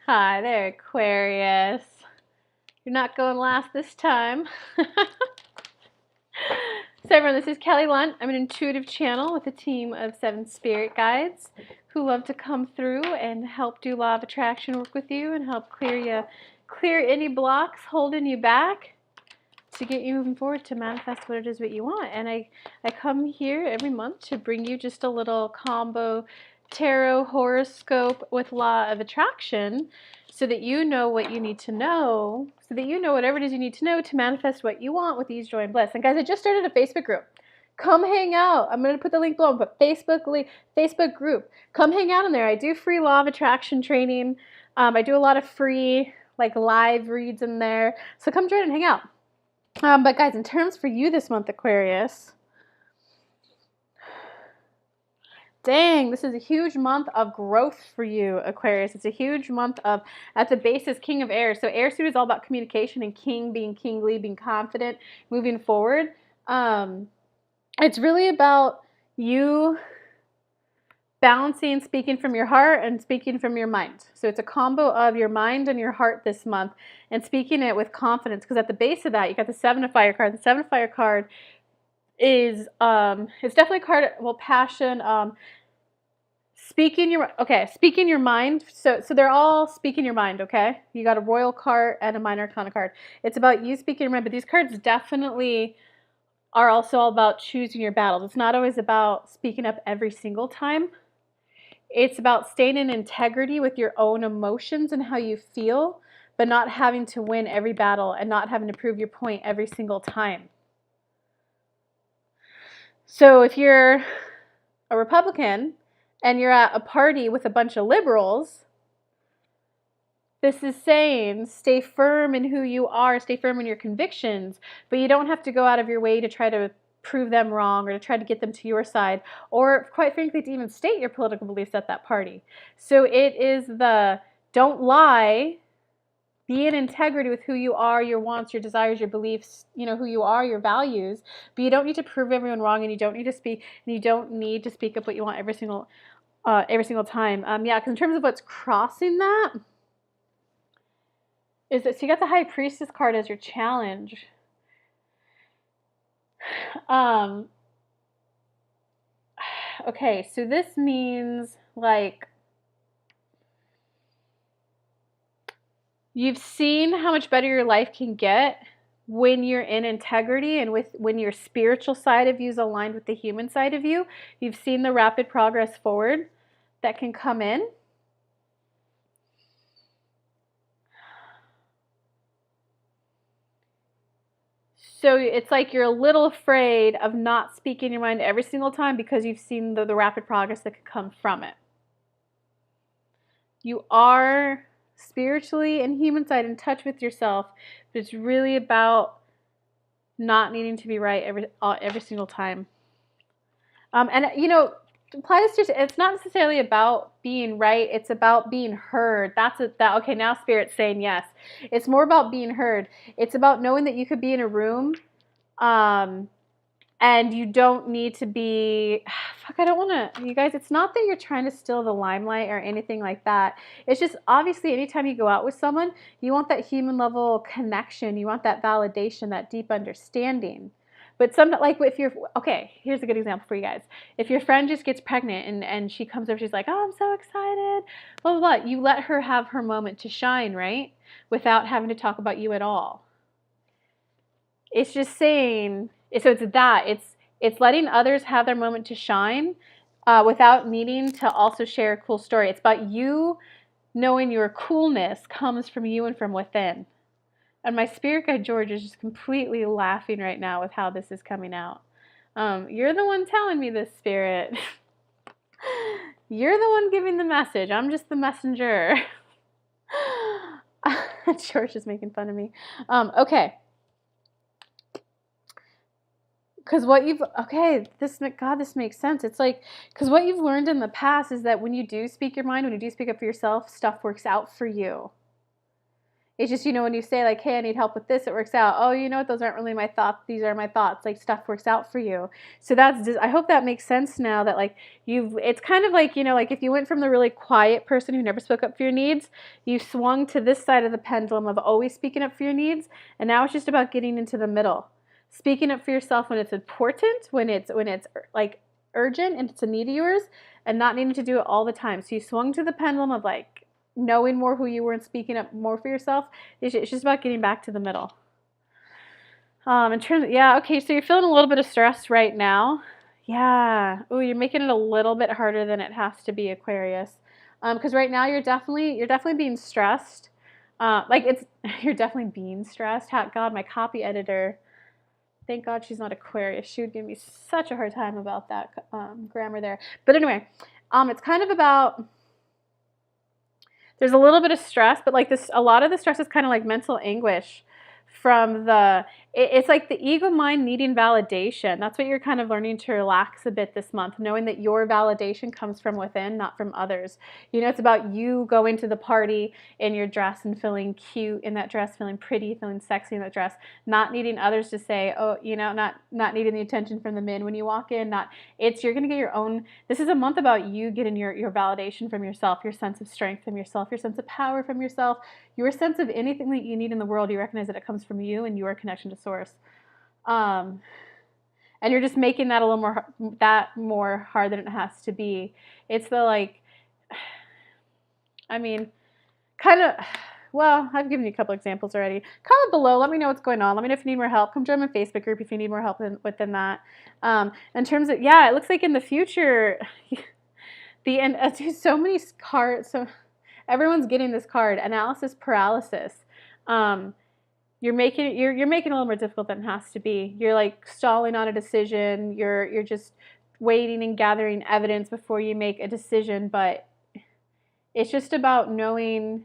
Hi there, Aquarius. You're not going last this time. So everyone, this is Kelly Lunt. I'm an intuitive channel with a team of 7 spirit guides who love to come through and help do law of attraction work with you and help clear any blocks holding you back to get you moving forward to manifest what it is that you want. And I come here every month to bring you just a little combo tarot horoscope with law of attraction so that you know what you need to know, so that you know whatever it is you need to know to manifest what you want with ease, joy, and bliss. And guys, I just started a Facebook group. Come hang out. I'm going to put the link below, but Facebook group. Come hang out in there. I do free law of attraction training. I do a lot of free live reads in there. So come join and hang out. But guys, in terms for you this month, Aquarius, dang, this is a huge month of growth for you, Aquarius. It's a huge month of, at the basis, King of Air. So Air suit is all about communication and King being kingly, being confident, moving forward. It's really about you balancing speaking from your heart and speaking from your mind. So it's a combo of your mind and your heart this month and speaking it with confidence, because at the base of that, you got the 7 of Fire card. The 7 of Fire card is it's definitely a card, well, passion, speaking your mind. So they're all speaking your mind, okay? You got a royal card and a minor arcana card. It's about you speaking your mind, but these cards definitely are also all about choosing your battles. It's not always about speaking up every single time. It's about staying in integrity with your own emotions and how you feel, but not having to win every battle and not having to prove your point every single time. So if you're a Republican and you're at a party with a bunch of liberals, this is saying stay firm in who you are, stay firm in your convictions, but you don't have to go out of your way to try to prove them wrong or to try to get them to your side, or quite frankly to even state your political beliefs at that party. So it is the don't lie, be in integrity with who you are, your wants, your desires, your beliefs, who you are, your values, but you don't need to prove everyone wrong, and you don't need to speak up what you want every single time. Yeah, because in terms of what's crossing that is that, so you got the High Priestess card as your challenge. Okay, so this means you've seen how much better your life can get when you're in integrity and when your spiritual side of you is aligned with the human side of you. You've seen the rapid progress forward that can come in. So it's like you're a little afraid of not speaking your mind every single time because you've seen the rapid progress that could come from it. You are spiritually and human side in touch with yourself, but it's really about not needing to be right every single time. And apply this to, it's not necessarily about being right, it's about being heard. Okay, now Spirit's saying yes. It's more about being heard. It's about knowing that you could be in a room and you don't need to be, I don't want to, you guys, it's not that you're trying to steal the limelight or anything like that. It's just, obviously, anytime you go out with someone, you want that human level connection. You want that validation, that deep understanding. But if you're, okay, here's a good example for you guys. If your friend just gets pregnant and she comes over, she's like, oh, I'm so excited, blah, blah, blah. You let her have her moment to shine, right? Without having to talk about you at all. It's just saying, so it's letting others have their moment to shine without needing to also share a cool story. It's about you knowing your coolness comes from you and from within. And my spirit guide George is just completely laughing right now with how this is coming out. You're the one telling me this, Spirit. You're the one giving the message. I'm just the messenger. George is making fun of me. Okay. Because this makes sense. It's like, because what you've learned in the past is that when you do speak your mind, when you do speak up for yourself, stuff works out for you. It's just, you know, when you say like, hey, I need help with this, it works out. Oh, you know what? Those aren't really my thoughts. These are my thoughts. Like stuff works out for you. So that's just, I hope that makes sense now that like it's kind of like, you know, like if you went from the really quiet person who never spoke up for your needs, you swung to this side of the pendulum of always speaking up for your needs. And now it's just about getting into the middle. Speaking up for yourself when it's important, when it's like urgent and it's a need of yours, and not needing to do it all the time. So you swung to the pendulum of like, knowing more who you were and speaking up more for yourself. It's just about getting back to the middle. In terms of, yeah, okay, so you're feeling a little bit of stress right now. Yeah. Oh, you're making it a little bit harder than it has to be, Aquarius. Because right now you're definitely being stressed. You're definitely being stressed. God, my copy editor. Thank God she's not Aquarius. She would give me such a hard time about that grammar there. But anyway, it's kind of about. There's a little bit of stress, but like this, a lot of the stress is kind of like mental anguish from it's like the ego mind needing validation. That's what you're kind of learning to relax a bit this month, knowing that your validation comes from within, not from others. You know, it's about you going to the party in your dress and feeling cute in that dress, feeling pretty, feeling sexy in that dress, not needing others to say, oh, you know, not needing the attention from the men when you walk in. You're going to get your own. This is a month about you getting your validation from yourself, your sense of strength from yourself, your sense of power from yourself, your sense of anything that you need in the world. You recognize that it comes from you and your connection to source. And you're just making that a little more hard than it has to be. It's the like, I mean, kind of, well, I've given you a couple examples already. Comment below. Let me know what's going on. Let me know if you need more help. Come join my Facebook group if you need more help within that. In terms of, yeah, it looks like in the future, so many cards. So everyone's getting this card, analysis paralysis. You're making it a little more difficult than it has to be. You're like stalling on a decision. You're just waiting and gathering evidence before you make a decision. But it's just about knowing.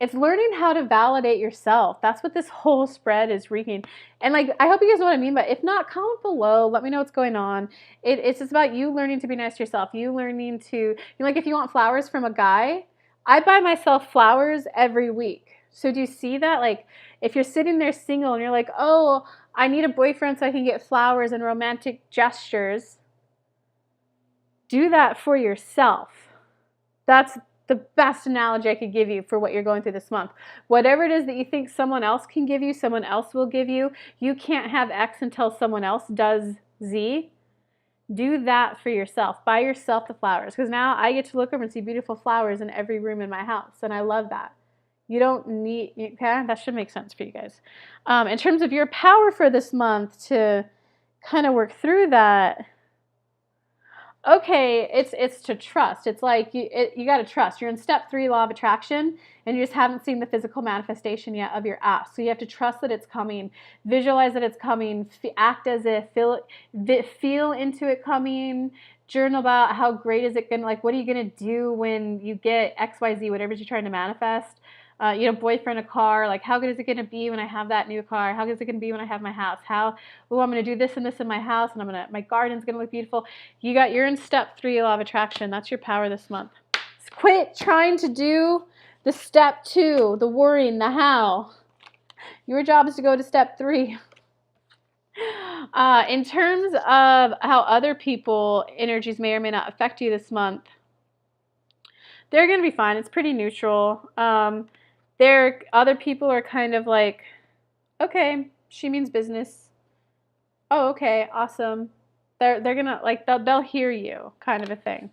It's learning how to validate yourself. That's what this whole spread is reeking. And like, I hope you guys know what I mean. But if not, comment below. Let me know what's going on. It's just about you learning to be nice to yourself. You learning to, you know, like if you want flowers from a guy, I buy myself flowers every week. So do you see that? Like, if you're sitting there single and you're like, oh, I need a boyfriend so I can get flowers and romantic gestures, do that for yourself. That's the best analogy I could give you for what you're going through this month. Whatever it is that you think someone else can give you, someone else will give you. You can't have X until someone else does Z. Do that for yourself. Buy yourself the flowers. Because now I get to look over and see beautiful flowers in every room in my house. And I love that. You don't need, okay, that should make sense for you guys. In terms of your power for this month to kind of work through that, okay, it's to trust. It's like you got to trust. You're in step 3, law of attraction, and you just haven't seen the physical manifestation yet of your ask. So you have to trust that it's coming, visualize that it's coming, act as if, feel into it coming, journal about how great is it going to, like, what are you going to do when you get X, Y, Z, whatever you're trying to manifest. You know, boyfriend, a car, like how good is it going to be when I have that new car? How good is it going to be when I have my house? I'm going to do this and this in my house, and my garden's going to look beautiful. You're in step 3, law of attraction. That's your power this month. Quit trying to do the step 2, the worrying, the how. Your job is to go to step 3. In terms of how other people energies may or may not affect you this month, they're going to be fine. It's pretty neutral. Other people are kind of like, okay, she means business. Oh, okay, awesome. They're gonna like they'll hear you, kind of a thing.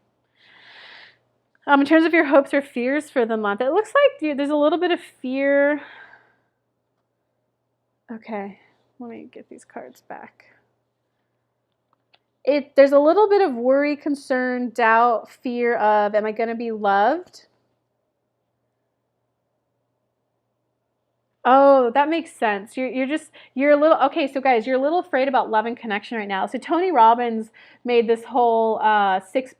In terms of your hopes or fears for the month, it looks like there's a little bit of fear. Okay, let me get these cards back. There's a little bit of worry, concern, doubt, fear of, am I going to be loved? Oh, that makes sense. You're a little, okay, so guys, you're a little afraid about love and connection right now. So Tony Robbins made this whole 6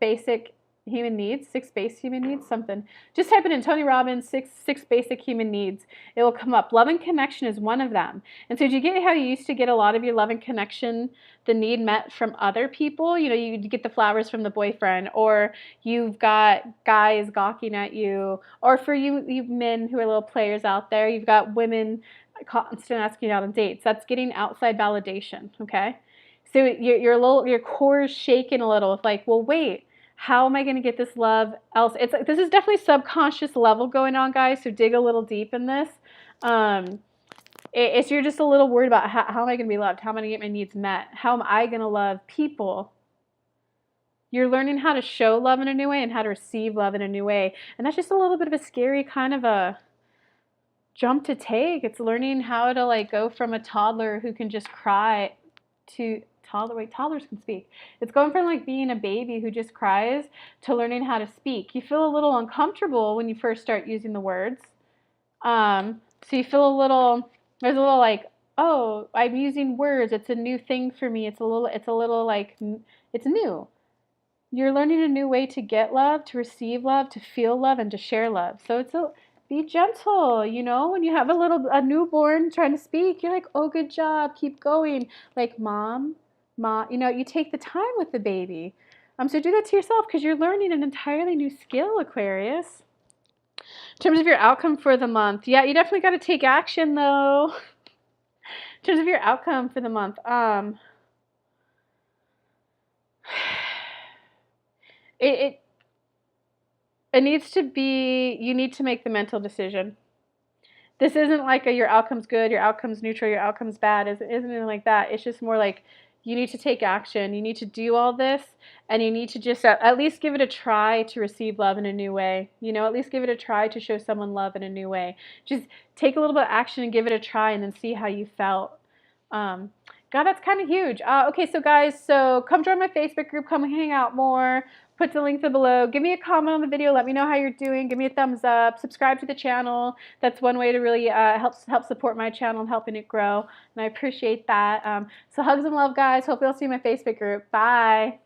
basic human needs, 6 base human needs, something. Just type it in Tony Robbins, six basic human needs. It will come up. Love and connection is one of them. And so, do you get how you used to get a lot of your love and connection, the need met from other people? You know, you get the flowers from the boyfriend, or you've got guys gawking at you, or for you men who are little players out there, you've got women constant asking you out on dates. That's getting outside validation. Okay, so your core is shaking a little. It's like, well, wait, how am I going to get this love else? It's like, this is definitely subconscious level going on, guys. So dig a little deep in this. It's you're just a little worried about how am I going to be loved? How am I going to get my needs met? How am I going to love people? You're learning how to show love in a new way and how to receive love in a new way. And that's just a little bit of a scary kind of a jump to take. It's learning how to like go from a toddler who can just cry to toddlers can speak. It's going from like being a baby who just cries to learning how to speak. You feel a little uncomfortable when you first start using the words. So you feel there's a little like, oh, I'm using words. It's a new thing for me. It's a little like, it's new. You're learning a new way to get love, to receive love, to feel love, and to share love. So be gentle, you know, when you have a newborn trying to speak, you're like, oh, good job, keep going. Like, mom, you know, you take the time with the baby. So do that to yourself because you're learning an entirely new skill, Aquarius. In terms of your outcome for the month, yeah, you definitely got to take action though. In terms of your outcome for the month, it needs to be, you need to make the mental decision. This isn't like your outcome's good, your outcome's neutral, your outcome's bad. Isn't it like that? It's just more like you need to take action. You need to do all this, and you need to just at least give it a try to receive love in a new way. You know, at least give it a try to show someone love in a new way. Just take a little bit of action and give it a try, and then see how you felt. God, that's kind of huge. Okay, so guys, so come join my Facebook group. Come hang out more. Put the link below. Give me a comment on the video. Let me know how you're doing. Give me a thumbs up. Subscribe to the channel. That's one way to really help support my channel and helping it grow. And I appreciate that. So hugs and love, guys. Hope you'll see my Facebook group. Bye.